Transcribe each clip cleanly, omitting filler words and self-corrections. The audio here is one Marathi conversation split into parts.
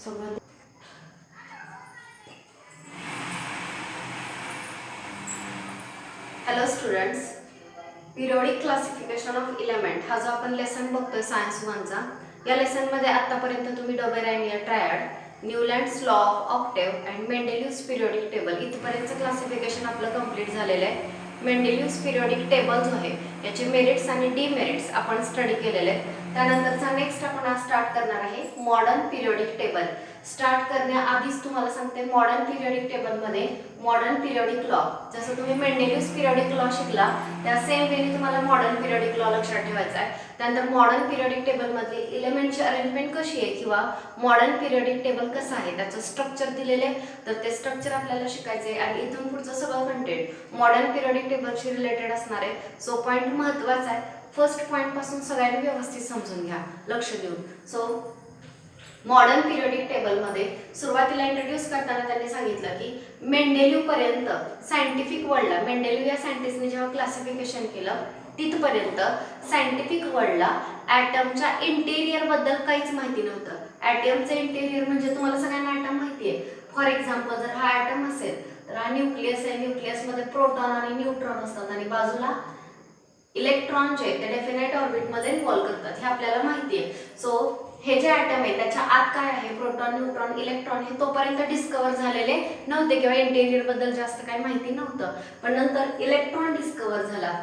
सगळं hello students, periodic classification of element हा जो आपण लेसन बघतोय सायन्स 1चा, या लेसनमध्ये आतापर्यंत तुम्ही Dobereiner triad, Newlands law of octave and Mendeleev's periodic table इथपर्यंतचं क्लासिफिकेशन आपलं कंप्लीट झालेलं आहे. मेंडेलिव्हज पिरियोडिक टेबल जो आहे याचे मेरिट्स आणि डिमेरिट्स आपण स्टडी केलेले आहेत. त्यानंतरचा नेक्स्ट आपण आज स्टार्ट करणार आहे मॉडर्न पिरियोडिक टेबल. स्टार्ट करण्याआधीच तुम्हाला सांगते, मॉडर्न पिरियोडिक टेबलमध्ये मॉडर्न पिरियोडिक लॉ, जसं तुम्ही मेंडेलिव्हज पिरियोडिक लॉ शिकला त्या सेम वेने तुम्हाला मॉडर्न पिरियोडिक लॉ लक्षात ठेवायचा आहे. त्यानंतर मॉडर्न पिरियोडिक टेबलमधली एलिमेंटची अरेंजमेंट कशी आहे किंवा मॉडर्न पिरियोडिक टेबल कसं आहे त्याचं स्ट्रक्चर दिलेले आहे, तर ते स्ट्रक्चर आपल्याला शिकायचे आहे. आणि इथून पुढचं सगळं कंटेंट मॉडर्न पिरियोडिक टेबलशी रिलेटेड असणार आहे. सो पॉईंट महत्त्वाचा आहे, फर्स्ट पॉईंट पासून सगळ्यांनी व्यवस्थित समजून घ्या लक्ष देऊन. सो मॉडर्न पिरियोडिक टेबलमध्ये सुरुवातीला इंट्रोड्यूस करताना त्यांनी सांगितलं की मेंडेलिव्ह पर्यंत सायंटिफिक वर्ल्डला, मेंडेलिव्ह या सायंटिस्टने जेव्हा क्लासिफिकेशन केलं तिथपर्यंत सायंटिफिक वर्ल्डला ॲटमच्या इंटेरियर बद्दल काहीच माहिती नव्हतं. ॲटमचं इंटेरियर म्हणजे तुम्हाला सगळ्यांना ॲटम माहिती आहे. फॉर एक्झाम्पल, जर हा ॲटम असेल तर हा न्यूक्लियस आहे. न्यूक्लियसमध्ये प्रोटॉन आणि न्यूट्रॉन असतात आणि बाजूला इलेक्ट्रॉन जे ते डेफिनेट ऑर्बिटमध्ये इन्व्हॉल्व करतात, हे आपल्याला माहिती आहे. सो हे जे ॲटम आहे त्याच्या आत काय आहे, प्रोटॉन, न्यूट्रॉन, इलेक्ट्रॉन, हे तोपर्यंत डिस्कवर झालेले नव्हते किंवा इंटेरियर बद्दल जास्त काही माहिती नव्हतं. पण नंतर इलेक्ट्रॉन डिस्कवर झाला.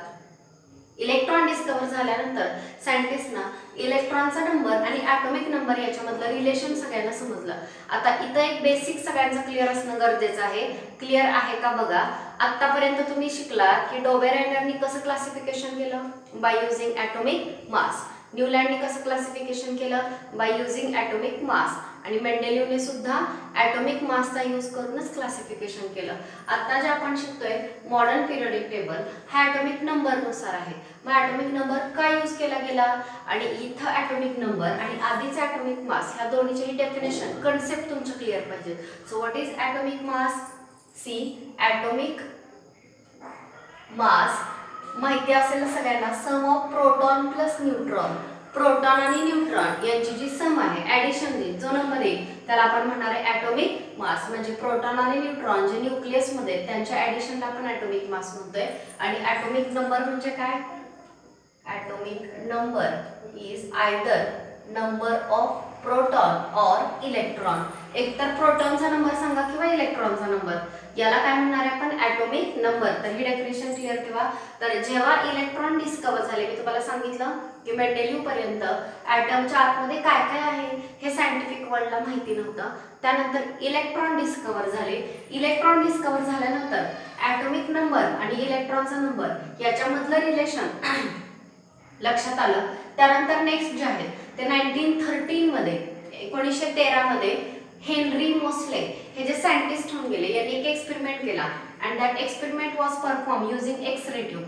इलेक्ट्रॉन डिस्कवर झाल्यानंतर सायंटिस्टना इलेक्ट्रॉनचा नंबर आणि ॲटॉमिक नंबर याच्यामधलं रिलेशन सगळ्यांना समजलं. आता इथं एक बेसिक सगळ्यांचं क्लिअर असणं गरजेचं आहे. क्लिअर आहे का बघा. आतापर्यंत तुम्ही शिकला की डोबेरायनरनी कसं क्लासिफिकेशन केलं, बाय युझिंग ॲटॉमिक मास. न्यूलँडनी कसं क्लासिफिकेशन केलं, बाय युझिंग ॲटॉमिक मास. आणि मेंडेलिव्हने सुद्धा ॲटॉमिक मासचा यूज करूनच क्लासिफिकेशन केलं. आता जे आपण शिकतोय मॉडर्न पिरियोडिक टेबल हा ॲटॉमिक नंबरनुसार आहे. मग ॲटॉमिक नंबर का यूज केला गेला आणि इथं ॲटॉमिक नंबर आणि आधीचा ॲटॉमिक मास ह्या दोन्हीची डेफिनेशन, कन्सेप्ट तुमचं क्लिअर पाहिजे. So what is atomic mass? See, atomic mass माहिती असेल सगळ्यांना, sum of proton plus neutron. Proton आणि न्यूट्रॉन यांची जी सम आहे, ॲडिशन देईल जो नंबर येईल त्याला आपण म्हणणार आहे ॲटॉमिक मास. म्हणजे प्रोटॉन आणि न्यूट्रॉन जे न्यूक्लियसमध्ये त्यांच्या ॲडिशनला आपण ॲटॉमिक मास म्हणतोय. आणि ॲटॉमिक नंबर म्हणजे काय? Atomic number is either number of proton or electron. एकतर प्रोटॉनचा नंबर सांगा किंवा इलेक्ट्रॉनचा नंबर, याला काय म्हणणार आहे आपण? Atomic number. तर ही डेफिनेशन क्लिअर ठेवा. तर जेव्हा इलेक्ट्रॉन डिस्कवर झाले, मी तुम्हाला सांगितलं की मेंडेलिव्ह पर्यंत ॲटमच्या आतमध्ये काय काय आहे हे सायंटिफिक वर्ल्डला माहिती नव्हतं. त्यानंतर इलेक्ट्रॉन डिस्कवर झाले. इलेक्ट्रॉन डिस्कवर झाल्यानंतर ॲटॉमिक नंबर आणि इलेक्ट्रॉनचा नंबर याच्यामधलं रिलेशन लक्षात आलं. त्यानंतर नेक्स्ट जे आहे ते 1913 मध्ये, 1913 मध्ये हेनरी मोसले हे जे सायंटिस्ट होऊन गेले, यांनी एक एक्सपेरिमेंट केला. And that experiment was perform using X-ray tube.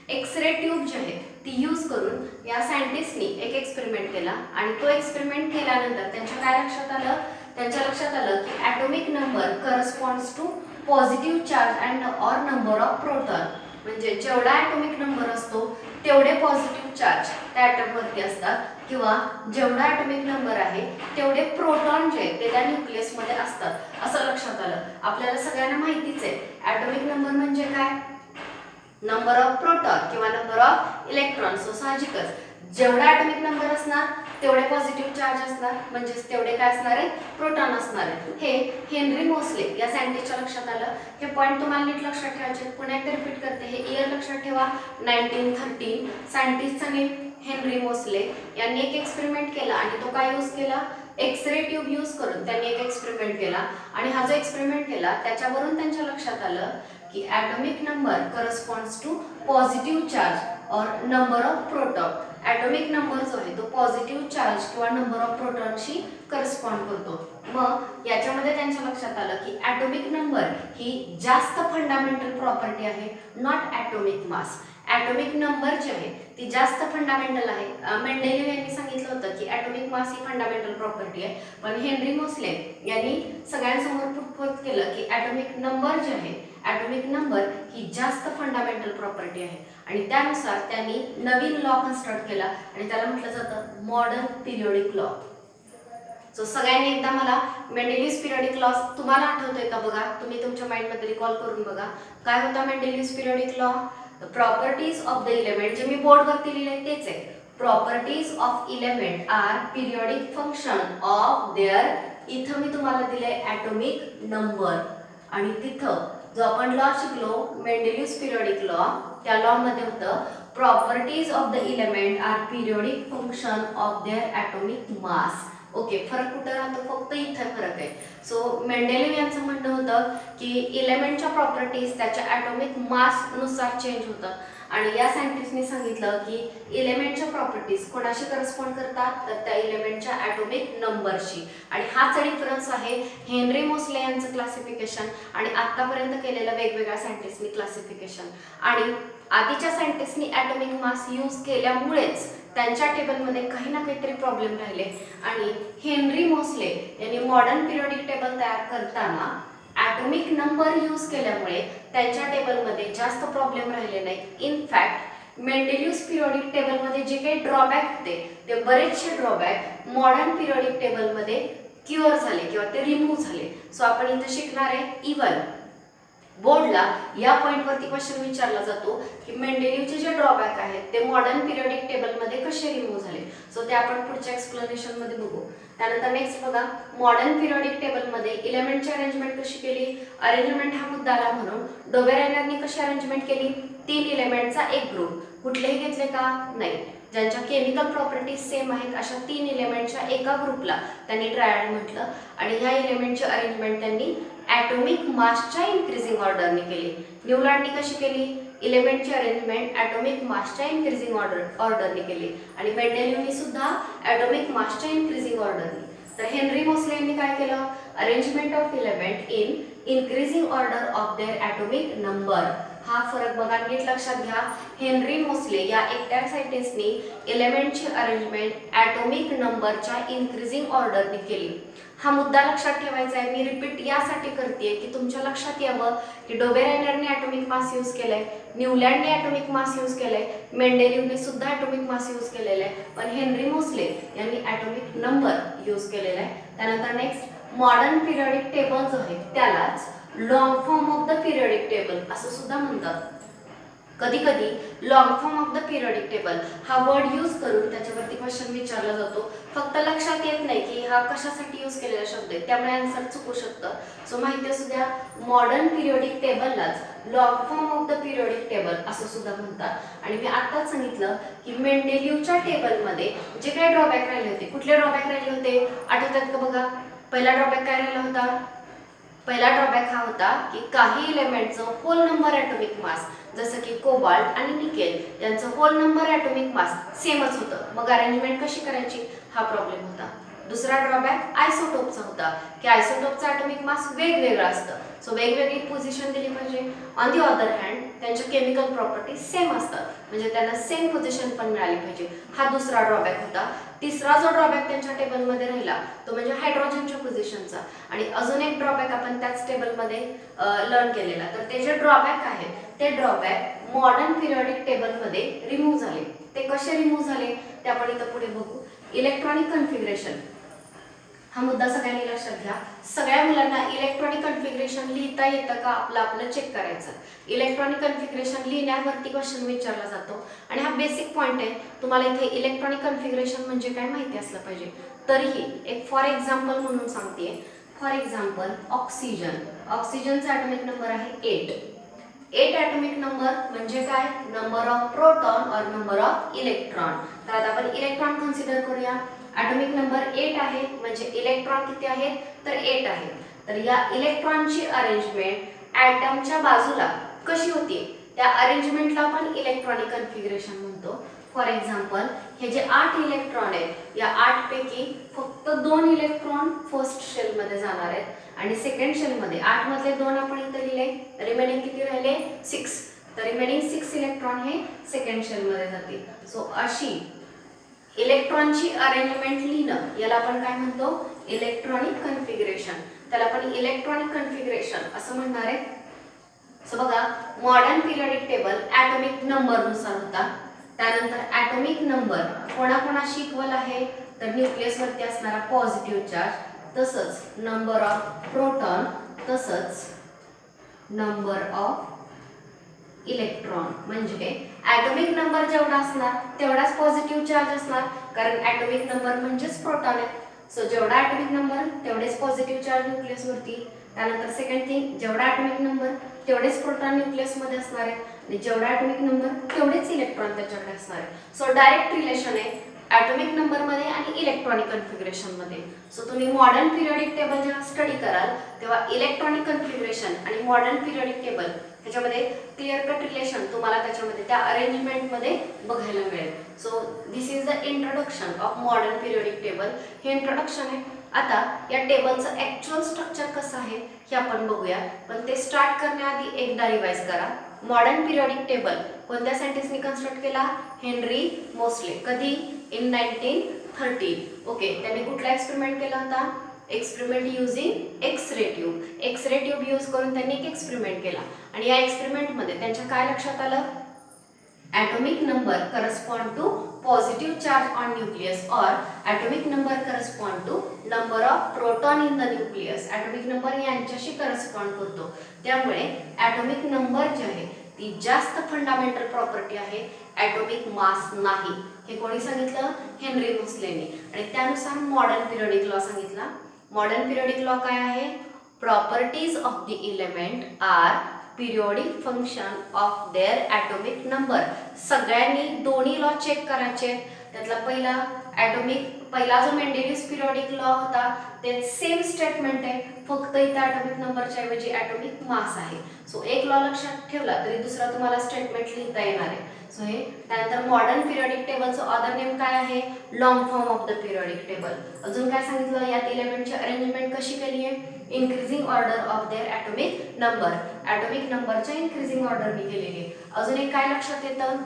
X-ray tube जी आहे ती यूज करून या सायंटिस्टनी एक एक्सपेरिमेंट केला. आणि तो एक्सपेरिमेंट केल्यानंतर त्यांच्या काय लक्षात आलं? त्यांच्या लक्षात आलं की atomic number corresponds to positive charge and or number of proton. म्हणजे जेवढा ॲटॉमिक नंबर असतो तेवढे पॉझिटिव्ह चार्ज त्या ॲटमवरती असतात, किंवा जेवढा ॲटॉमिक नंबर आहे तेवढे प्रोटॉन जे ते त्या न्यूक्लियसमध्ये असतात, असं लक्षात आलं. आपल्याला सगळ्यांना माहितीच आहे ॲटॉमिक नंबर म्हणजे काय? नंबर ऑफ प्रोटॉन किंवा नंबर ऑफ इलेक्ट्रॉन. सो साहजिकच जेवढा ॲटॉमिक नंबर असणार तेवढे पॉझिटिव्ह चार्ज असणार, म्हणजेच तेवढे काय असणार आहे? प्रोटॉन असणार आहे. हे हेनरी मोसले या सायंटिस्टच्या लक्षात आलं. हे पॉईंट तुम्हाला नीट लक्षात ठेवायचे. पुन्हा एकदा रिपीट करते, हे इयर लक्षात ठेवा 1913. सायंटिस्टचं नेम हेनरी मोसले. यांनी एक एक्सपेरिमेंट केला आणि तो काय यूज केला? एक्स-रे ट्यूब यूज करून त्यांनी एक एक्सपेरिमेंट केला. आणि हा जो एक्सपेरिमेंट केला त्याच्यावरून त्यांच्या लक्षात आलं की atomic number corresponds to positive charge or number of proton. Atomic number जो आहे तो पॉझिटिव्ह चार्ज किंवा नंबर ऑफ प्रोटॉनशी करस्पॉन्ड करतो. मग याच्यामध्ये त्यांच्या लक्षात आलं की ॲटॉमिक नंबर ही जास्त फंडामेंटल प्रॉपर्टी आहे, not atomic mass. Atomic number जी आहे ती जास्त फंडामेंटल आहे. मेंडेलिव्ह यांनी सांगितलं होतं की ॲटॉमिक मास ही फंडामेंटल प्रॉपर्टी आहे, पण हेनरी मोसले यांनी सगळ्यांसमोर पुट केलं की ॲटॉमिक नंबर जे आहे, ॲटॉमिक नंबर ही जास्त फंडामेंटल प्रॉपर्टी आहे. आणि त्यानुसार त्यांनी नवीन लॉ कन्स्ट्रक्ट केला आणि त्याला म्हटलं जातं मॉडर्न पिरियोडिक लॉ. सो सगळ्यांनी एकदा मला मेंडेलियस पिरियडिक लॉ तुम्हाला आठवतोय का बघा, तुम्ही तुमच्या माइंडमध्ये रिकॉल करून बघा. काय होता Mendeleev's periodic law? The properties of the element, जे मी बोर्डवरती लिहिले तेच आहे. Properties of element are periodic function of their, इथं मी तुम्हाला दिलंय ॲटॉमिक नंबर, आणि तिथं जो आपण लॉ शिकलो मेंडेलियस पिरियडिक लॉ, त्या लॉ मध्ये होतं properties of the element are periodic function of their atomic mass. Okay, फरक कुठं राहतो? फक्त इथं फरक आहे. सो मेंडेलिव्ह यांचं म्हणणं होतं की इलेमेंटच्या प्रॉपर्टीज त्याच्या ॲटॉमिक मास नुसार चेंज होतात, आणि या सायंटिस्टनी सांगितलं की इलेमेंटच्या प्रॉपर्टीज कोणाशी करस्पॉन्ड करतात? तर त्या इलेमेंटच्या ॲटॉमिक नंबरशी. आणि हाच डिफरन्स आहे हेनरी मोसले यांचं क्लासिफिकेशन आणि आतापर्यंत केलेलं वेगवेगळ्या सायंटिस्टनी क्लासिफिकेशन. आणि आधीच्या सायंटिस्टनी ॲटॉमिक मास यूज केल्यामुळेच त्यांच्या टेबलमध्ये काही ना काहीतरी प्रॉब्लेम राहिले, आणि हेनरी मोसले यांनी मॉडर्न पिरियडिक टेबल तयार करताना ॲटॉमिक नंबर यूज केल्यामुळे त्यांच्या टेबलमध्ये जास्त प्रॉब्लेम राहिले नाही. इनफॅक्ट मेंडेलियस पिरियडिक टेबलमध्ये जे काही ड्रॉबॅक होते ते बरेचसे ड्रॉबॅक मॉडर्न पिरियडिक टेबलमध्ये क्युअर झाले किंवा ते रिमूव्ह झाले. सो आपण इथे शिकणार आहे इवन बोर्डला या पॉइंटवरती क्वेश्चन विचारला जातो की मेंडेलिव्हचे जे ड्रॉबॅक आहेत ते मॉडर्न पिरियडिक टेबलमध्ये कसे रिमूव्ह झाले. सो ते आपण पुढच्या एक्सप्लेनेशन मध्ये बघू. त्यानंतर नेक्स्ट बघा, मॉडर्न पिरियडिक टेबलमध्ये इलेमेंटची अरेंजमेंट कशी केली? अरेंजमेंट हा मुद्दा आला म्हणून डोबेरायनरनी कशी अरेंजमेंट केली? 3 एलिमेंटचा एक ग्रुप, कुठलेही घेतले का? नाही. ज्यांच्या केमिकल प्रॉपर्टीज सेम आहेत अशा 3 एलिमेंटच्या एका ग्रुपला त्यांनी ट्रायड म्हटलं, आणि ह्या एलिमेंटची अरेंजमेंट त्यांनी ॲटॉमिक मासच्या इन्क्रीजिंग ऑर्डरने केली. न्यूलँडनी कशी केली? एलिमेंटची अरेंजमेंट ॲटॉमिक मासच्या इन्क्रीजिंग ऑर्डरने केली, आणि मेंडेलिव्हनी सुद्धा ॲटॉमिक मासच्या इन्क्रीजिंग ऑर्डरने. तर हेनरी मोसले यांनी काय केलं? Arrangement of element in increasing order of their atomic number. हा फरक बघा, नीट लक्षात घ्या. हेनरी मोसले या एकट्या सायंटिस्टनी एलिमेंटची अरेंजमेंट ॲटॉमिक नंबरच्या इन्क्रीजिंग ऑर्डरने केली. हा मुद्दा लक्षात ठेवायचा आहे. मी रिपीट यासाठी करते की तुमच्या लक्षात यावं की डोबेरायनरने ॲटॉमिक मास यूज केलंय, न्यूलँडने ॲटॉमिक मास यूज केलंय, मेंडेलिव्हने सुद्धा ॲटॉमिक मास यूज केलेलं आहे, पण हेनरी मोसले यांनी ॲटॉमिक नंबर यूज केलेला आहे. त्यानंतर नेक्स्ट, मॉडर्न पिरियडिक टेबल जो आहे त्यालाच long form of the periodic table असं सुद्धा म्हणतात. कधी कधी long form of the periodic table हा वर्ड यूज करून त्याच्यावरती क्वेश्चन विचारला जातो. फक्त लक्षात येत नाही की हा कशासाठी यूज केलेला शब्द आहे, त्यामुळे आन्सर चुकू शकतं. सो माहिती असू द्या, मॉडर्न पिरियडिक टेबललाच long form of the periodic table असं सुद्धा म्हणतात. आणि मी आत्ताच सांगितलं की मेंडेलिव्हच्या टेबलमध्ये जे काही ड्रॉबॅक राहिले होते, कुठले ड्रॉबॅक राहिले होते आठवतात का बघा? पहिला ड्रॉबॅक काय राहिला होता? पहिला ड्रॉबॅक हा होता की काही एलिमेंटचं होल नंबर ॲटॉमिक मास, जसं की कोबाल्ट आणि निकेल यांचं होल नंबर ॲटॉमिक मास सेमच होतं, मग अरेंजमेंट कशी करायची हा प्रॉब्लेम होता. दुसरा ड्रॉबॅक आयसोटोपचा होता की आयसोटोपचा ॲटॉमिक मास वेगवेगळा असतं, सो वेगवेगळी पोझिशन दिली पाहिजे. ऑन दी अदर हँड त्यांच्या केमिकल प्रॉपर्टीज सेम असतात, म्हणजे त्यांना सेम पोझिशन पण मिळाली पाहिजे, हा दुसरा ड्रॉबॅक होता. तिसरा जो ड्रॉबॅक त्यांच्या टेबलमध्ये राहिला तो म्हणजे हायड्रोजनच्या पोझिशनचा. आणि अजून एक ड्रॉबॅक आपण त्याच टेबलमध्ये लर्न केलेला. तर ते जे ड्रॉबॅक आहेत ते ड्रॉबॅक मॉडर्न पिरियडिक टेबलमध्ये रिमूव्ह झाले. ते कसे रिमूव्ह झाले ते आपण इथं पुढे बघू. इलेक्ट्रॉनिक कन्फिगरेशन हा मुद्दा सगळ्यांनी लक्षात घ्या. सगळ्या मुलांना इलेक्ट्रॉनिक कन्फिगरेशन लिहिता येतं का आपलं चेक करायचं. इलेक्ट्रॉनिक कन्फिगरेशन लिहिण्यावरती क्वेश्चन विचारला जातो, आणि हा बेसिक पॉईंट आहे. तुम्हाला इथे इलेक्ट्रॉनिक कन्फिगरेशन म्हणजे काय माहिती असलं पाहिजे. तरीही एक फॉर एक्झाम्पल म्हणून सांगते. फॉर एक्झाम्पल ऑक्सिजन, ऑक्सिजनचा ॲटॉमिक नंबर आहे 8. 8 ॲटॉमिक नंबर म्हणजे काय? नंबर ऑफ प्रोटॉन और नंबर ऑफ इलेक्ट्रॉन. तर आता आपण इलेक्ट्रॉन कन्सिडर करूया. ॲटॉमिक नंबर 8 आहे म्हणजे इलेक्ट्रॉन किती आहेत? तर 8 आहे. तर या इलेक्ट्रॉनची अरेंजमेंट ॲटमच्या बाजूला कशी होती त्या अरेंजमेंटला आपण इलेक्ट्रॉनिक कन्फिगरेशन म्हणतो. फॉर एक्झाम्पल हे जे 8 इलेक्ट्रॉन आहेत या 8 पैकी फक्त 2 इलेक्ट्रॉन फर्स्ट शेलमध्ये जाणार आहेत, आणि सेकंड शेलमध्ये 8 मधले 2 आपण इथे लिहिले, रिमेनिंग किती राहिले? 6. तर रिमेनिंग 6 इलेक्ट्रॉन हे सेकंड शेलमध्ये जातील. सो अशी इलेक्ट्रॉनची अरेंजमेंट लिहिणं याला आपण काय म्हणतो? Electronic configuration. त्याला आपण इलेक्ट्रॉनिक कन्फिगरेशन असं म्हणणार आहे. सो बघा, modern periodic table atomic number नुसार होता. त्यानंतर ॲटॉमिक नंबर कोणाकोणाशी इक्वल आहे? तर न्यूक्लियसवरती असणारा पॉझिटिव्ह चार्ज, तसंच नंबर ऑफ प्रोटॉन, तसंच नंबर ऑफ इलेक्ट्रॉन. म्हणजे ॲटॉमिक नंबर जेवढा असणार तेवढाच पॉझिटिव्ह चार्ज असणार, कारण ॲटॉमिक नंबर म्हणजेच प्रोटॉन आहे. सो जेवढा ॲटॉमिक नंबर तेवढेच पॉझिटिव्ह चार्ज न्यूक्लियसवरती. त्यानंतर सेकंड थिंग, जेवढा ॲटॉमिक नंबर तेवढेच प्रोटॉन न्यूक्लियसमध्ये असणार आहे आणि जेवढा ॲटॉमिक नंबर तेवढेच इलेक्ट्रॉन त्याच्याकडे असणार आहे. सो डायरेक्ट रिलेशन आहे ॲटॉमिक नंबरमध्ये आणि इलेक्ट्रॉनिक कन्फिगरेशनमध्ये. सो तुम्ही मॉडर्न पिरियडिक टेबल जेव्हा स्टडी कराल तेव्हा इलेक्ट्रॉनिक कन्फिगरेशन आणि मॉडर्न पिरियडिक टेबल ह्याच्यामध्ये क्लिअर कट रिलेशन तुम्हाला त्याच्यामध्ये त्या अरेंजमेंटमध्ये बघायला मिळेल. So this is the introduction of modern periodic table. हे इंट्रोडक्शन आहे. आता या टेबलचं ॲक्च्युअल स्ट्रक्चर कसं आहे हे आपण बघूया, पण ते स्टार्ट करण्याआधी एकदा रिवाइज करा. मॉडर्न पिरियडिक टेबल कोणत्या सायंटिस्टनी कन्स्ट्रक्ट केला? हेनरी मोसले. कधी? इन 1913. ओके, त्यांनी कुठला एक्सपेरिमेंट केला होता? Experiment using X-ray tube. X-ray tube use करून त्यांनी एक एक्सपेरिमेंट केला आणि या एक्सपेरिमेंटमध्ये त्यांच्या काय लक्षात आलं? atomic number correspond to positive charge on nucleus or atomic number correspond to number of proton in the nucleus. atomic number यांच्याशी correspond करतो. त्यामुळे atomic number जे आहे ती जास्त फंडामेंटल प्रॉपर्टी आहे, atomic mass नाही. हे कोणी सांगितलं? हेनरी मोसलेने. आणि त्यानुसार मॉडर्न पिरियडिक लॉ सांगितला. मॉडर्न पिरियडिक लॉ काय आहे? Properties of the element are periodic function of their atomic number. सगळ्यांनी दोन्ही लॉ चेक करायचे. त्यातला पहिला जो मेंडेलियस पिरियोडिक लॉ होता ते सेम स्टेटमेंट आहे, फक्त इथे ॲटॉमिक नंबरच्या ऐवजी ॲटॉमिक मास आहे. सो एक लॉ लक्षात ठेवला तरी दुसरा तुम्हाला स्टेटमेंट लिहिता येणार आहे. सो हे त्यानंतर मॉडर्न पिरियोडिक टेबलचं अदर नेम काय आहे? Long form of the periodic table. अजून काय सांगितलं? यात एलिमेंटची अरेंजमेंट कशी केली आहे? Increasing order of their atomic number. Atomic नंबरच्या इन्क्रीजिंग ऑर्डरने केलेली आहे. अजून एक काय लक्षात येतं?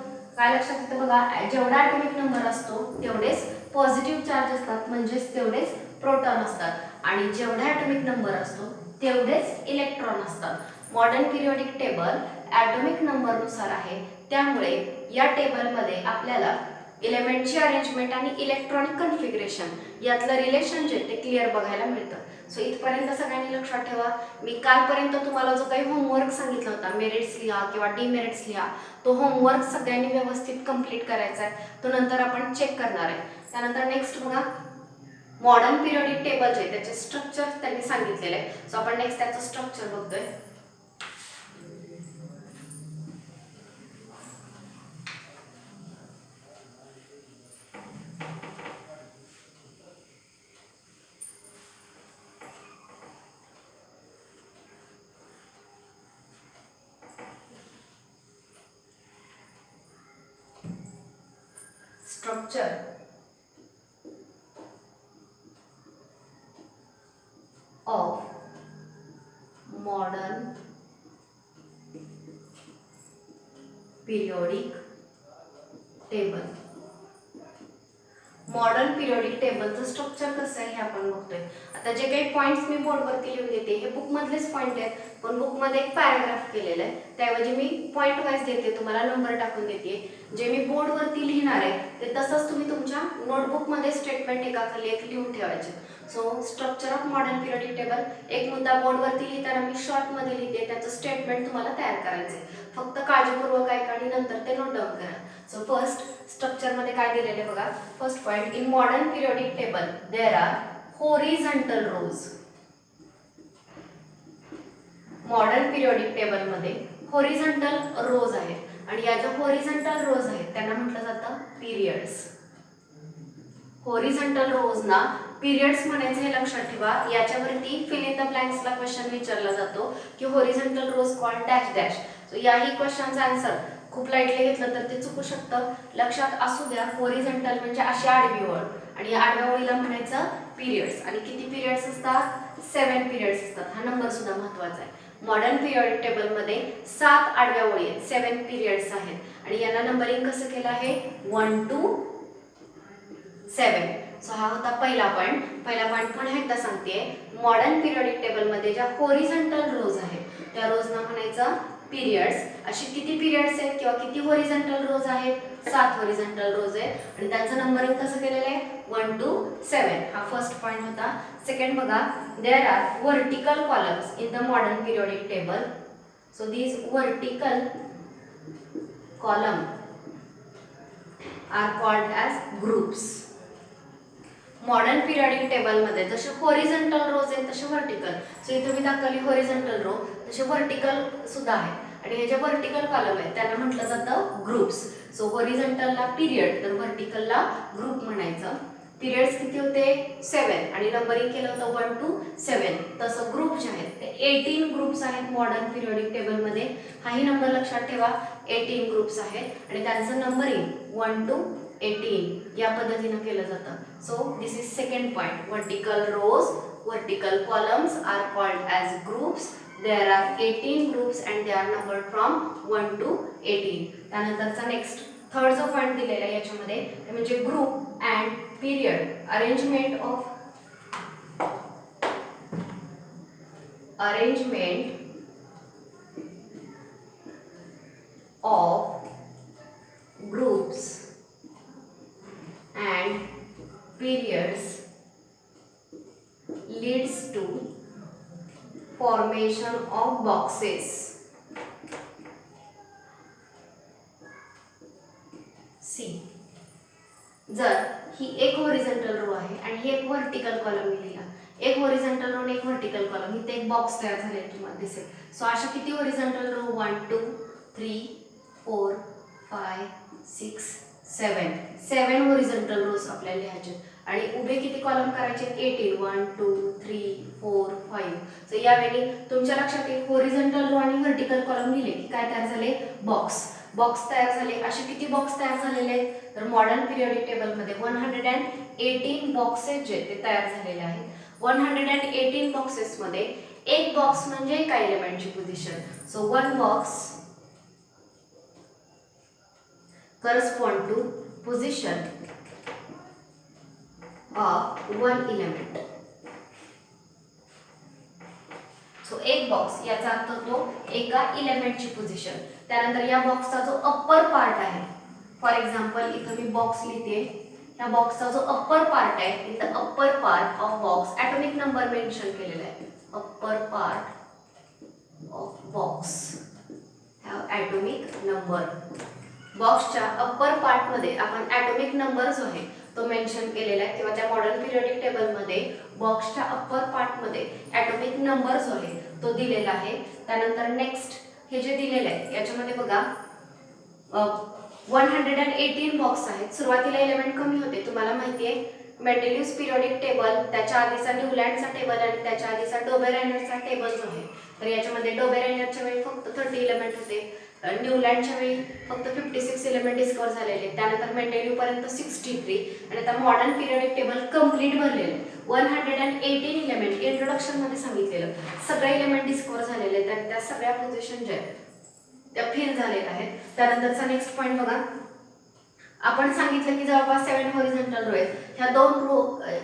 बघा, जेवढा ॲटॉमिक नंबर असतो तेवढेच पॉझिटिव्ह चार्ज असतात, म्हणजेच तेवढेच प्रोटॉन असतात आणि जेवढा ॲटॉमिक नंबर असतो तेवढेच इलेक्ट्रॉन असतात. मॉडर्न पिरियोडिक टेबल ॲटॉमिक नंबरनुसार आहे, त्यामुळे या टेबलमध्ये आपल्याला एलिमेंटची अरेंजमेंट आणि इलेक्ट्रॉनिक कन्फिगरेशन यातलं रिलेशन जे ते क्लिअर बघायला मिळतं. सो इथपर्यंत सगळ्यांनी लक्षात ठेवा. मी कालपर्यंत तुम्हाला जो काही होमवर्क सांगितला होता, मेरिट्स लिहा किंवा डिमेरिट्स लिहा, तो होमवर्क सगळ्यांनी व्यवस्थित कंप्लीट करायचा आहे. तो नंतर आपण चेक करणार आहे. त्यानंतर नेक्स्ट बघा, मॉडर्न पिरियोडिक टेबल जे त्याचे स्ट्रक्चर त्यांनी सांगितलेलं आहे. सो आपण नेक्स्ट त्याचं स्ट्रक्चर बघतोय. Structure of modern periodic table. Modern periodic टेबलचं स्ट्रक्चर कसं आहे हे आपण बघतोय. आता जे काही पॉईंट्स मी बोर्डवरती लिहून देते हे बुकमधलेच पॉईंट आहेत, पण बुकमध्ये एक पॅराग्राफ केलेला आहे, त्याऐवजी मी पॉईंट वाईज देते, तुम्हाला नंबर टाकून देते. जे मी बोर्डवरती लिहिणार आहे ते तसंच तुम्ही तुमच्या नोटबुकमध्ये स्टेटमेंट एकाखाली एक लिहून ठेवायचे. So structure of modern periodic table, एक मुद्दा बोर्डवरती लिहिताना मी शॉर्टमध्ये लिहिते, त्याचं स्टेटमेंट तुम्हाला तयार करायचं आहे. फक्त काळजीपूर्वक ऐका आणि नंतर ते नोट डाऊन करा. सो फर्स्ट स्ट्रक्चरमध्ये काय दिलेले बघा. First point, in modern periodic table there are horizontal rows. Modern periodic टेबलमध्ये होरिझॉन्टल रोज आहेत आणि या ज्या होरिझॉन्टल रोज आहेत त्यांना म्हटलं जातं पिरियड्स. होरिझॉन्टल रोजना पिरियड्स म्हणायचं हे लक्षात ठेवा. याच्यावरती फिल इन द ब्लँक्सला क्वेश्चन विचारला जातो की होरिझॉन्टल रोज कॉल्ड डॅश डॅश. सो याही क्वेश्चनचा आन्सर खूप लाईटली घेतलं तर ते चुकू शकतं. लक्षात असू द्या, होरिझॉन्टल म्हणजे अशी आडवी ओळ आणि या आडव्या ओळीला म्हणायचं पिरियड्स. आणि किती पिरियड्स असतात? 7 पिरियड्स असतात. हा नंबर सुद्धा महत्त्वाचा आहे. मॉडर्न पिरियोडिक टेबलमध्ये 7 आडव्या ओळी आहेत, 7 पिरियड्स आहेत आणि यांना नंबरिंग कसं केलं आहे? 1 to 7. सो हा होता पहिला पॉईंट. पहिला पॉईंट पुन्हा एकदा सांगते, मॉडर्न पिरियोडिक टेबलमध्ये ज्या होरिझॉन्टल रोज आहेत त्या रोजना म्हणायचं पिरियड्स. अशी किती पिरियड्स आहेत किंवा किती हॉरिझॉन्टल रोज आहेत? 7 हॉरिझॉन्टल रोज आहेत आणि त्यांचं नंबरिंग कसं केलेलं आहे? 1 to 7. हा फर्स्ट पॉइंट होता. सेकंड बघा, there are vertical columns in the modern periodic table. So these vertical column are called as groups. Modern periodic table मध्ये जसे हॉरिझॉन्टल रोज आहेत तसे वर्टिकल. सो इथे मी दाखवली हॉरिझॉन्टल रो, तसे वर्टिकल सुद्धा आहे आणि हे जे वर्टिकल कॉलम आहेत त्यांना म्हटलं जातं ग्रुप्स. सो हॉरिझॉन्टलला पिरियड तर वर्टिकलला ग्रुप म्हणायचं. पिरियड्स किती होते? 7 आणि नंबरिंग केलं होतं 1 to 7. तसं ग्रुप जे आहेत ते 18 ग्रुप्स आहेत मॉडर्न पिरियोडिक टेबल मध्ये. हाही नंबर लक्षात ठेवा, 18 ग्रुप्स आहेत आणि त्यांचं नंबरिंग 1 to 18 या पद्धतीने केलं जातं. So this is second point. Vertical rows, vertical columns are called as groups. There are 18 groups and they are numbered from 1 to 18. त्यानंतरचा नेक्स्ट थर्ड जो पॉइंट दिलेला आहे याच्यामध्ये ते म्हणजे group and period. Arrangement of groups and periods leads to formation of boxes. C. जर ही एक हॉरिझॉन्टल रो आहे आणि ही एक व्हर्टिकल कॉलम लिहिला, एक हॉरिझॉन्टल रो आणि एक व्हर्टिकल कॉलम, इथे एक बॉक्स तयार झालेला तुम्हाला दिसेल. सो अशा किती हॉरिझॉन्टल रो? 1 2 3 4 5 6 7 हॉरिझॉन्टल रोज आपल्याला लिहायचे आणि उभे किती कॉलम करायचे? 18. 1 2 3 4 5. सो यावेळी तुमच्या लक्षात येईल हॉरिझॉन्टल रो आणि व्हर्टिकल कॉलम लिहिले की काय तयार झाले? बॉक्स तयार झाले. असे किती बॉक्स तयार झालेले आहेत? तर मॉडर्न पिरियोडिक टेबल मध्ये 118 बॉक्सेस जे ते तयार झालेले आहेत. 118 बॉक्सेस मध्ये एक बॉक्स म्हणजे एका एलिमेंटची position. So one box correspond to position of one element. So एक बॉक्स याचा अर्थ होतो एका इलेमेंटची पोझिशन. त्यानंतर या बॉक्सचा जो अप्पर पार्ट आहे, फॉर एक्झाम्पल इथं मी बॉक्स लिहिते, या बॉक्सचा जो अप्पर पार्ट आहे, in the upper part of box atomic number mention केलेला आहे. Upper part of box have atomic number. बॉक्सच्या अप्पर पार्ट मध्ये आपण ॲटॉमिक नंबर जो आहे तो मेन्शन केलेला आहे किंवा त्या मॉडर्न पिरियोडिक टेबल मध्ये बॉक्सच्या अप्पर पार्ट मध्ये ॲटॉमिक नंबर जो आहे तो दिलेला आहे. त्यानंतर नेक्स्ट हे जे दिलेलं आहे याच्यामध्ये बघा 118 बॉक्स आहेत. सुरुवातीला एलिमेंट कमी होते, तुम्हाला माहिती आहे मेंडेलिव्हज पिरियोडिक टेबल, त्याच्या आधीचा न्यूलँडचा टेबल आणि त्याच्या आधीचा डोबेरायनरचा टेबल जो आहे, तर याच्यामध्ये डोबेरायनरच्या वेळी फक्त 30 एलिमेंट होते, न्यूलँडच्या वेळी फक्त 56 एलिमेंट डिस्कवर झालेले. त्यानंतर मेंडेलिव्ह पर्यंत 63 आणि आता मॉडर्न पिरियोडिक टेबल कंप्लीट भरलेलं आहे. 118 एलिमेंट इंट्रोडक्शन मध्ये सांगितलेलं सगळे एलिमेंट डिस्कवर झालेले आहेत आणि त्या सगळ्या पोझिशन ज्या आहेत त्या फिल झालेल्या आहेत. त्यानंतरचा नेक्स्ट पॉइंट बघा, आपण सांगितलं की जवळपास 7 हॉरिझॉन्टल रो आहेत.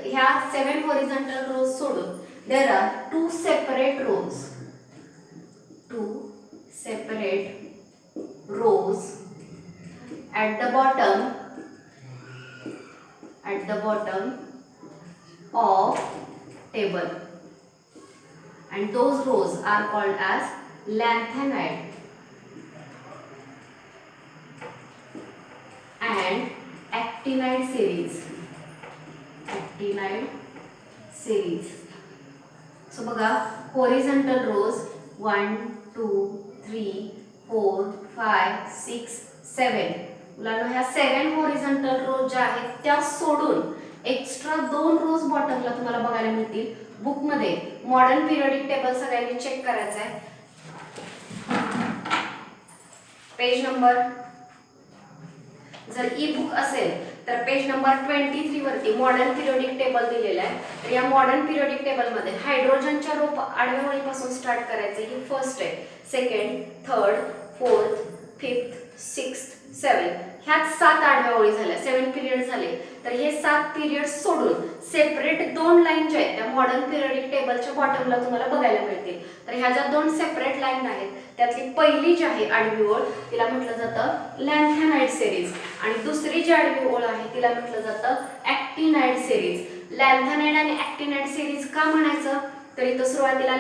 ह्या 7 हॉरिझॉन्टल रोज सोडून there are 2 separate rows at the bottom of table, and those rows are called as lanthanide and actinide series. So बघा horizontal rows 1 2 3 4 5 6 7. मुलांनो ह्या 7 हॉरिझॉन्टल रोज ज्या आहेत त्या सोडून एक्स्ट्रा 2 रोज बॉटमला तुम्हाला बघायला मिळतील. बुक मध्ये मॉडर्न पिरियोडिक टेबल सगळ्यांनी चेक करायचा आहे. पेज नंबर, जर ई बुक असेल तर पेज नंबर 23 वरती मॉडर्न पिरियोडिक टेबल दिलेला आहे. तर या मॉडर्न पिरियोडिक टेबल मध्ये हायड्रोजनच्या रो आडव्या ओळीपासून स्टार्ट करायचे. ही फर्स्ट आहे, second, third, fourth, fifth, sixth, 7 ह्यात 7 आडव्या ओळी झाल्या, 7 पिरियड झाले. तर हे 7 पिरियड सोडून सेपरेट 2 लाईन ज्या आहेत त्या मॉडर्न पिरियडिक टेबलच्या बॉटमला तुम्हाला बघायला मिळतील. तर ह्या ज्या 2 सेपरेट लाईन आहेत त्यातली पहिली जी आहे आडवी ओळ तिला म्हटलं जातं लॅन्थॅनाइड सिरीज आणि दुसरी जी आडवी ओळ आहे तिला म्हटलं जातं ॲक्टिनाइड सिरीज. लॅन्थॅनाइड आणि ॲक्टिनाइड सिरीज का म्हणायचं, तर इथं सुरुवातीला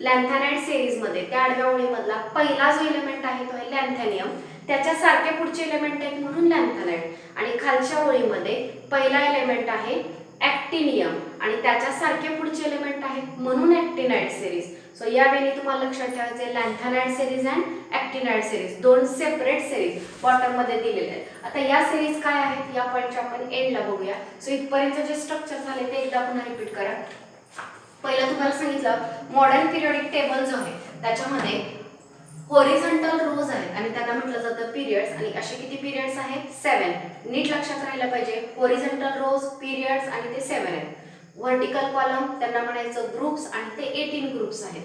लॅन्थॅनाइड सिरीज मध्ये त्या आडव्या ओळीमधला पहिला जो एलिमेंट आहे तो आहे लॅन्थॅनियम, त्याच्या सारखे पुढचे एलिमेंट आहेत म्हणून लॅन्थॅनाइड. आणि खालच्या ओळीमध्ये पहिला एलिमेंट आहे ॲक्टिनियम आणि त्याच्या सारखे पुढचे एलिमेंट आहेत म्हणून ॲक्टिनाइड सिरीज. सो या वेळी तुम्हाला लक्षात ठेवायचे lanthanide series and actinide series 2 separate series bottom मध्ये दिलेले आहेत. आता या सिरीज काय आहेत या पॉइंटच्या आपण एंडला बघूया. सो इथपर्यंत जे स्ट्रक्चर झाले ते एकदा पुन्हा रिपीट करा. पहिलं तुम्हाला सांगितलं मॉडर्न पिरियडिक टेबल जो आहे त्याच्यामध्ये हॉरिझॉन्टल रोज आहेत आणि त्यांना म्हटलं जातं पिरियड्स. आणि असे किती पिरियड्स आहेत 7. नीट लक्षात राहायला पाहिजे हॉरिझॉन्टल रोज, पिरियड्स आणि ते 7 आहेत. व्हर्टिकल कॉलम त्यांना म्हणायचं ग्रुप्स आणि ते 18 ग्रुप्स आहेत.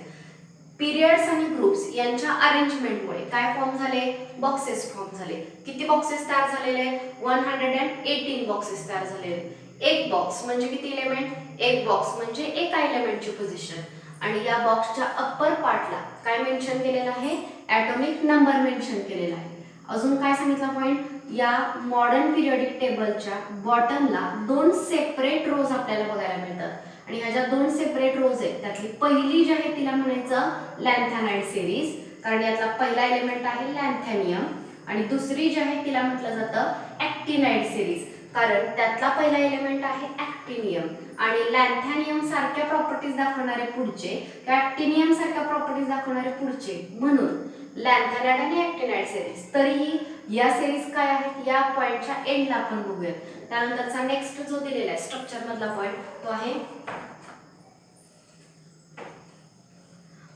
पिरियड्स आणि ग्रुप्स यांच्या अरेंजमेंटमुळे काय फॉर्म झाले, बॉक्सेस फॉर्म झाले. किती बॉक्सेस तयार झालेले 118 बॉक्सेस तयार झालेले. एक बॉक्स म्हणजे किती एलिमेंट, एक बॉक्स म्हणजे एका एलिमेंटची पोझिशन. आणि या बॉक्सच्या अप्पर पार्टला काय मेन्शन केलेलं आहे, ॲटॉमिक नंबर मेन्शन केलेला आहे. अजून काय सांगितलं पॉइंट, या मॉडर्न पिरियडिक टेबलच्या बॉटमला 2 सेपरेट रोज आपल्याला बघायला मिळतात आणि ह्या ज्या 2 सेपरेट रोज आहेत त्यातली पहिली जी आहे तिला म्हणायचं लॅन्थॅनाइड सिरीज, कारण यातला पहिला एलिमेंट आहे लॅन्थॅनियम. आणि दुसरी जी आहे तिला म्हटलं जातं ॲक्टिनाइड सिरीज, कारण त्यातला पहिला एलिमेंट आहे ॲक्टिनियम आणि लॅन्थॅनियम सारख्या प्रॉपर्टीज दाखवणारे पुढचे, ॲक्टिनियम सारख्या प्रॉपर्टीज दाखवणारे पुढचे, म्हणून लॅन्थॅनाइड आणि ॲक्टिनाइड सिरीज. तरीही या सिरीज काय आहेत या पॉइंटच्या एंडला आपण बघूया. त्यानंतरचा नेक्स्ट जो दिलेला आहे स्ट्रक्चर मधला पॉइंट तो आहे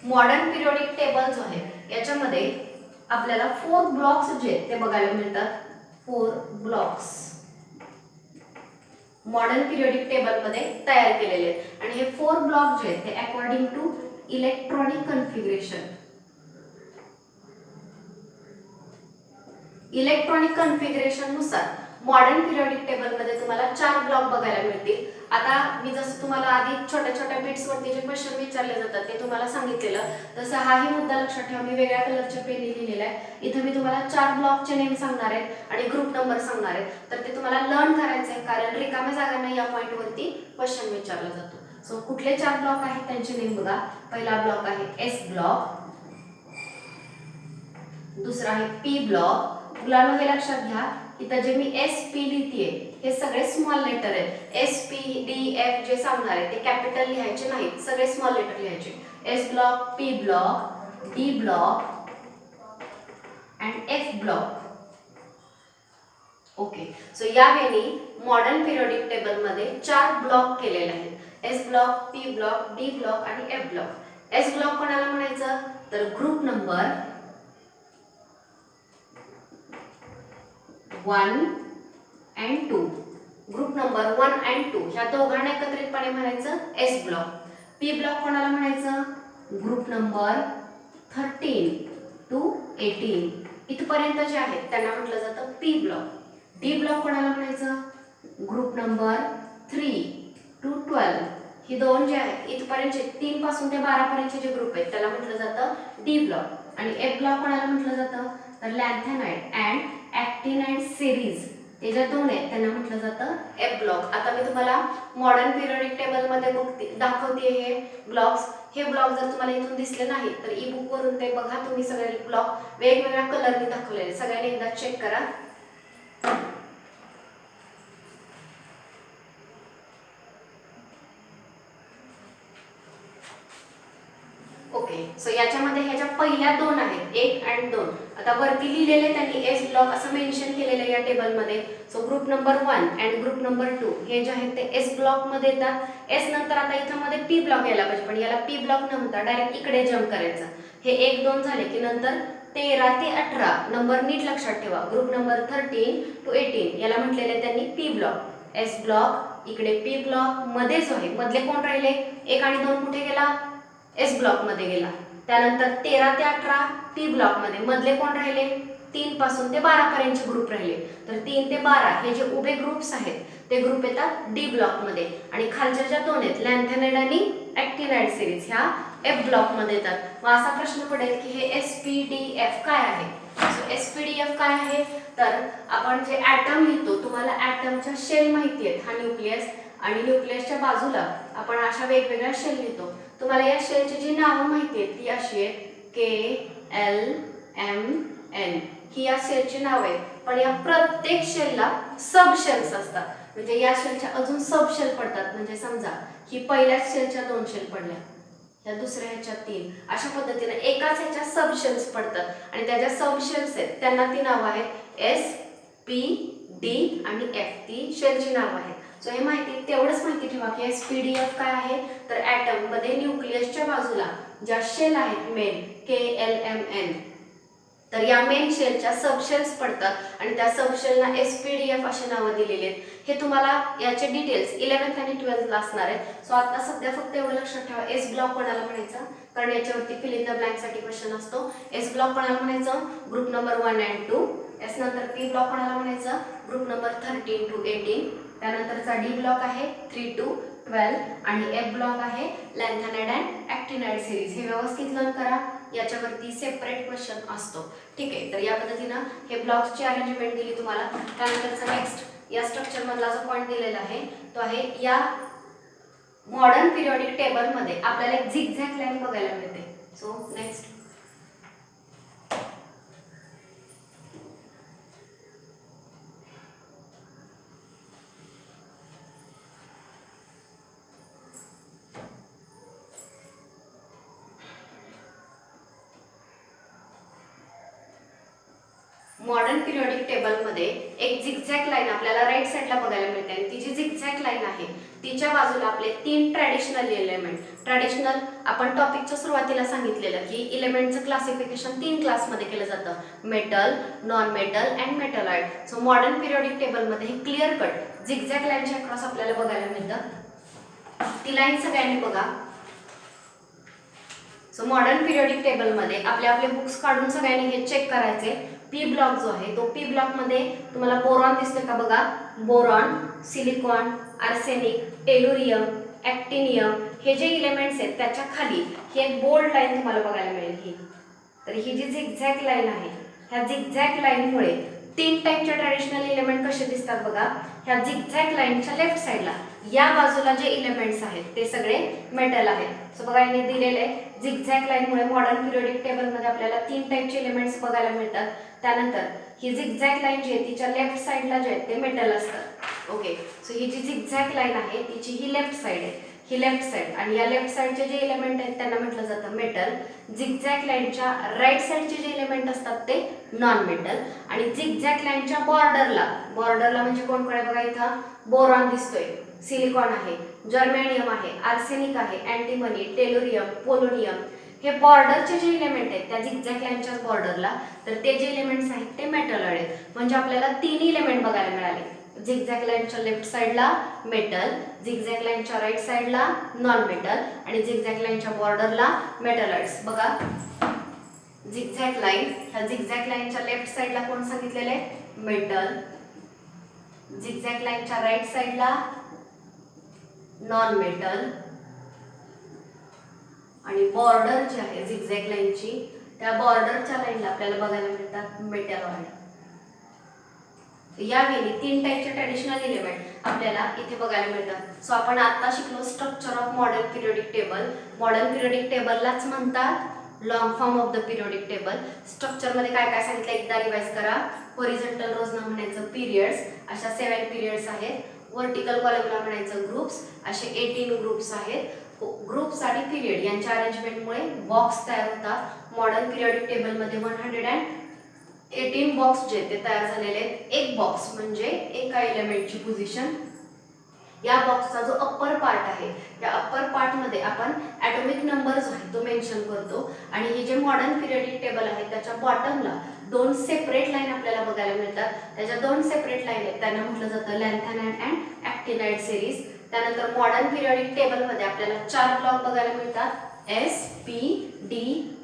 मॉडर्न पिरियडिक टेबल जो आहे याच्यामध्ये आपल्याला 4 ब्लॉक्स जे आहेत ते बघायला मिळतात. 4 ब्लॉक्स मॉडर्न पिरियडिक टेबल मध्ये तयार केलेले आहेत आणि हे 4 ब्लॉक जे आहेत ते अकॉर्डिंग टू इलेक्ट्रॉनिक कन्फिगरेशन नुसार मॉडर्न पिरियडिक टेबल मध्ये तुम्हाला 4 ब्लॉक बघायला मिळतील. आता मी जसं तुम्हाला आधी छोट्या छोट्या बिट्स वरती जे क्वेश्चन विचारले जातात ते तुम्हाला सांगितलेलं, तसं हाही मुद्दा लक्षात ठेवा. मी वेगळ्या कलरच्या पेनने लिहिलेला आहे. इथे मी तुम्हाला 4 ब्लॉकचे नेम सांगणार आहे आणि ग्रुप नंबर सांगणार आहे. तर ते तुम्हाला लर्न करायचं आहे कारण रिकाम्या जागांना या पॉइंट वरती क्वेश्चन विचारला जातो. सो कुठले 4 ब्लॉक आहेत त्यांचे नेम बघा. पहिला ब्लॉक आहे एस ब्लॉक, दुसरा आहे पी ब्लॉक. मुलांनो हे लक्षात घ्या इथं जे मी एस पी लिहितेय हे सगळे स्मॉल लेटर आहेत. एस पी डी एफ जे सांगणार आहे ते कॅपिटल लिहायचे नाहीत, सगळे स्मॉल लेटर लिहायचे. S block, P block, D block and F block. Okay, so यावेळी मॉडर्न पिरियडिक टेबल मध्ये 4 ब्लॉक केलेले आहेत. S block, P block, D block आणि एफ ब्लॉक. एस ब्लॉक कोणाला म्हणायचं तर group number 1 and 2. Group number 1 and 2 ह्या दोघांना एकत्रितपणे म्हणायचं एस ब्लॉक. पी ब्लॉक कोणाला म्हणायचं ग्रुप नंबर 13 to 18 इथपर्यंत जे आहेत त्यांना म्हटलं जातं पी ब्लॉक. डी ब्लॉक कोणाला म्हणायचं ग्रुप नंबर 3 to 12. ही दोन जे आहेत इथपर्यंतचे 3 पासून ते 12 पर्यंतचे जे ग्रुप आहेत त्याला म्हटलं जातं डी ब्लॉक. आणि एफ ब्लॉक कोणाला म्हटलं जातं तर लॅन्थॅनाइड अँड ॲक्टिनाइड सिरीज हे जे 2 आहेत त्यांना म्हटलं जातं एफ ब्लॉक. आता मी तुम्हाला मॉडर्न पिरियडिक टेबल मध्ये दाखवते हे ब्लॉक्स. हे ब्लॉक जर तुम्हाला इथून दिसले नाही तर ई बुक वरून ते बघा. तुम्ही सगळे ब्लॉक वेगवेगळ्या कलरने दाखवलेले, सगळ्यांनी एकदा चेक करा. ओके, सो याच्यामध्ये ह्याच्या पहिल्या 2 आहेत 1 and 2. आता वरती लिहिलेले त्यांनी एस ब्लॉक असं मेन्शन केलेलं आहे या टेबलमध्ये. So group number 1 and group number 2 हे जे आहेत ते एस ब्लॉक मध्ये येतात. एस नंतर आता इथं मध्ये पी ब्लॉक यायला पाहिजे पण याला पी ब्लॉक न म्हणता डायरेक्ट इकडे जम्प करायचं. हे 1 2 झाले की नंतर 13 ते 18 नंबर नीट लक्षात ठेवा. ग्रुप नंबर 13 to 18 याला म्हटलेले त्यांनी पी ब्लॉक. एस ब्लॉक इकडे पी ब्लॉक मध्ये जो आहे मधले कोण राहिले 1 आणि 2 कुठे गेला एस ब्लॉक मध्ये गेला. त्यानंतर 13 ते 18 पी ब्लॉक मध्ये मधले कोण राहिले 3 पासून ते 12 पर्यंतचे ग्रुप राहिले. तर 3 ते 12 हे जे उभे ग्रुप्स आहेत ते ग्रुप येतात डी ब्लॉक मध्ये आणि खालच्या ज्या दोन आहेत लॅन्थेनाइड आणि ॲक्टिनाइड सिरीज ह्या एफ ब्लॉक मध्ये येतात. मग असा प्रश्न पडेल की हे एसपीडीएफ काय आहे. सो एसपीडीएफ काय आहे तर आपण जे ॲटम लिहितो तुम्हाला ॲटमच्या शेल माहिती आहेत. हा न्यूक्लियस आणि न्यूक्लियसच्या बाजूला आपण अशा वेगवेगळ्या शेल लिहितो. तुम्हाला या शेलची जी नावं माहिती आहेत ती अशी आहेत KLMN ही या शेलची नाव आहेत. पण या प्रत्येक शेलला सब शेल्स असतात. म्हणजे या शेलच्या अजून सब शेल पडतात. म्हणजे समजा ही पहिल्याच शेलच्या 2 शेल पडल्या, या दुसऱ्या ह्याच्या 3, अशा पद्धतीने एकाच ह्याच्या सब शेल्स पडतात आणि त्याच्या सब शेल्स आहेत त्यांना ती नावं आहेत S, P, D आणि F. ती शेलची नावं आहेत. सो हे माहिती तेवढंच माहिती ठेवा की एसपीडीएफ काय आहे तर ॲटम मध्ये न्यूक्लियसच्या बाजूला ज्या शेल आहेत मेन KLMN तर या मेन शेलच्या सब शेल्स पडतात आणि त्या सब शेलना एसपीडीएफ अशी नावं दिलेली आहेत. हे तुम्हाला याचे डिटेल्स 11th आणि 12th ला असणार आहेत. सो आता सध्या फक्त एवढं लक्षात ठेवा एस ब्लॉक कोणाला म्हणायचा कारण याच्यावरती फिल इन द ब्लँक साठी क्वेश्चन असतो. एस ब्लॉक कोणाला म्हणायचं ग्रुप नंबर 1 and 2. एस नंतर पी ब्लॉक कोणाला म्हणायचं ग्रुप नंबर 13 to 18. त्यानंतरचा डी ब्लॉक आहे 3 to 12 आणि एफ ब्लॉक आहे लॅन्थेनाइड अँड ॲक्टिनाइड सिरीज. हे व्यवस्थित लर्न करा. याच्यावरती सेपरेट क्वेश्चन असतो. ठीक आहे. तर या पद्धतीनं हे ब्लॉक्सची अरेंजमेंट दिली तुम्हाला. त्यानंतरचा नेक्स्ट या स्ट्रक्चर मधला जो पॉईंट दिलेला आहे तो आहे या मॉडर्न पिरियोडिक टेबल मध्ये आपल्याला एक झिगझॅग लाईन बघायला मिळते. So next modern periodic table मध्ये एक झिगझॅग लाईन आपल्याला राईट साइडला बघायला मिळते आणि ती जी झिगझॅग लाईन आहे तिच्या बाजूला आपले 3 ट्रॅडिशनल एलिमेंट. ट्रॅडिशनल आपण टॉपिकच्या सुरुवातीला सांगितलेलं की एलिमेंटचं क्लासिफिकेशन 3 क्लासमध्ये केलं जातं metal, non metal and metalloid. So modern periodic table मध्ये हे क्लिअर कट झिगझॅग लाईनच्या अक्रॉस आपल्याला बघायला मिळतं. ती लाईन सगळ्यांनी बघा. सो मॉडर्न पिरियोडिक टेबल मध्ये आपले बुक्स काढून सगळ्यांनी हे चेक करायचे. पी ब्लॉक जो आहे तो पी ब्लॉक मध्ये तुम्हाला बोरॉन दिसतोय का बघा. बोरॉन, सिलिकॉन, आर्सेनिक, टेलुरियम, ॲक्टिनियम हे जे एलिमेंट्स आहेत त्याच्या खाली ही एक बोल्ड लाईन तुम्हाला बघायला मिळेल ही. तर ही जी झिगझॅग लाईन आहे ह्या झिगझॅग लाईनमुळे 3 टाईपचे ट्रॅडिशनल एलिमेंट कसे दिसतात बघा. ह्या झिगझॅग लाईनच्या लेफ्ट साइडला या बाजूला जे एलिमेंट्स आहेत ते सगळे मेटल आहेत. सो बघा यांनी दिलेले झिगझॅग लाईनमुळे मॉडर्न पिरियोडिक टेबल मध्ये आपल्याला 3 टाईपचे एलिमेंट्स बघायला मिळतात. त्यानंतर ही झिगझॅग लाईन जी आहे तिच्या लेफ्ट साइडला जे आहेत ते मेटल असतात. ओके. सो ही जी झिगझॅग लाईन आहे तिची ही लेफ्ट साइड आहे, ही लेफ्ट साइड आणि या लेफ्ट साइडचे जे एलिमेंट आहेत त्यांना म्हटलं जातं मेटल. झिगझॅग लाईनच्या राईट साइडचे जे एलिमेंट असतात ते नॉन मेटल आणि झिगझॅग लाईनच्या बॉर्डरला म्हणजे कोण कोण आहे बघा. इथं बोरॉन दिसतोय, सिलिकॉन आहे, जर्मेनियम आहे, आर्सेनिक आहे, अँटिमनी, टेलुरियम, पोलोनियम हे बॉर्डरचे जे एलिमेंट आहेत त्या झिगझॅग लाईनच्या बॉर्डरला तर ते जे एलिमेंट्स आहेत ते मेटलॉइड आहेत. म्हणजे आपल्याला 3 एलिमेंट बघायला मिळाले. झिगझॅग लाईनच्या लेफ्ट साइडला मेटल, झिगझॅग लाईनच्या राईट साइडला नॉन मेटल आणि झिगझॅग लाईनच्या बॉर्डरला मेटलॉइड्स. बघा झिगझॅग लाईन, ह्या झिगझॅग लाईनच्या लेफ्ट साइडला कोण सांगितलेले मेटल, झिगझॅग लाईनच्या राईट साइडला नॉन मेटल आणि बॉर्डर जी आहे झिगझॅग लाईनची त्या बॉर्डरच्या लाईनला आपल्याला बघायला मिळतात मेटलॉइड. यावेळी 3 टाईपचे ट्रॅडिशनल एलिमेंट आपल्याला इथे बघायला मिळतात. सो आपण आता शिकलो structure of modern periodic table. Modern periodic टेबललाच म्हणतात long form of the periodic table. Structure मध्ये काय काय सांगितलं एकदा रिवाइज करा. हॉरिझॉन्टल रोजना म्हणायचं पिरियड्स, अशा 7 पिरियड्स आहेत. व्हर्टिकल कॉलमला म्हणायचं ग्रुप्स, असे 18 ग्रुप्स आहेत. ग्रुप्स आणि पिरियड यांच्या अरेंजमेंटमुळे बॉक्स तयार होतात. मॉडर्न पिरियोडिक टेबल मध्ये 118 बॉक्स जे ते तयार झालेले आहेत. एक बॉक्स म्हणजे एका एलिमेंटची पोझिशन. या बॉक्सचा जो अप्पर पार्ट आहे या अप्पर पार्ट मध्ये आपण ॲटॉमिक नंबर जो आहे तो मेन्शन करतो आणि हे जे मॉडर्न पिरियोडिक टेबल आहे त्याच्या बॉटमला 2 सेपरेट लाईन आपल्याला बघायला मिळतात. त्याच्या 2 सेपरेट लाईन आहेत त्यांना म्हटलं जातं लॅन्थेनाइड अँड ॲक्टिनाइड सिरीज. त्यानंतर मॉडर्न पिरियोडिक टेबल मध्ये आपल्याला 4 ब्लॉक बघायला मिळतात S, P, D,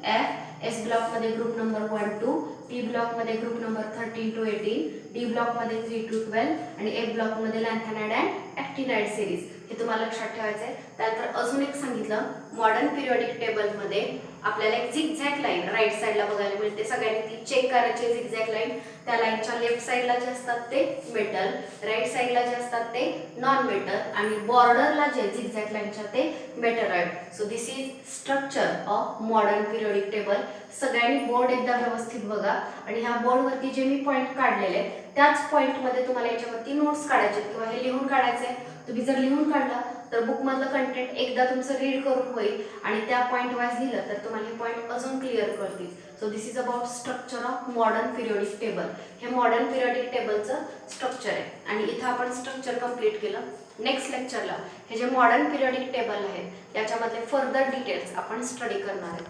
F. S block मध्ये ग्रुप नंबर 1, 2, टी ब्लॉकमध्ये ग्रुप नंबर 13 to 18, डी ब्लॉकमध्ये 3 to 12 आणि ए ब्लॉकमध्ये लॅन्थेनाइड अँड ॲक्टिनाइड सिरीज. हे तुम्हाला लक्षात ठेवायचं आहे. त्यानंतर अजून एक सांगितलं, मॉडर्न पिरियडिक टेबलमध्ये आपल्याला एक झिगझॅग लाईन राईट साईडला बघायला मिळते. सगळ्यांनी ती चेक करायची झिगझॅग लाईन. त्या लाईनच्या लेफ्ट साईडला जे असतात ते मेटल, राईट साईडला जे असतात ते नॉन मेटल आणि बॉर्डरला जे झिगझॅग लाईनच्या ते metalloid. So this is structure of modern periodic table. सगळ्यांनी बोर्ड एकदा व्यवस्थित बघा आणि ह्या बोर्डवरती जे मी पॉईंट काढलेले त्याच पॉईंटमध्ये तुम्हाला याच्यावरती नोट्स काढायचे किंवा हे लिहून काढायचे. तुम्ही जर लिहून काढलं तर बुकमधलं कंटेंट एकदा तुमचं रीड करून होईल आणि त्या पॉईंट वाईज लिहिलं तर तुम्हाला हे पॉईंट अजून क्लिअर करतील. So this is about structure of modern periodic table. हे मॉडर्न पिरियडिक टेबलचं स्ट्रक्चर आहे आणि इथं आपण स्ट्रक्चर कंप्लीट केलं. नेक्स्ट लेक्चरला हे जे मॉडर्न पिरियडिक टेबल आहेत याच्यामधले फर्दर डिटेल्स आपण स्टडी करणार आहे.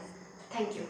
थँक्यू.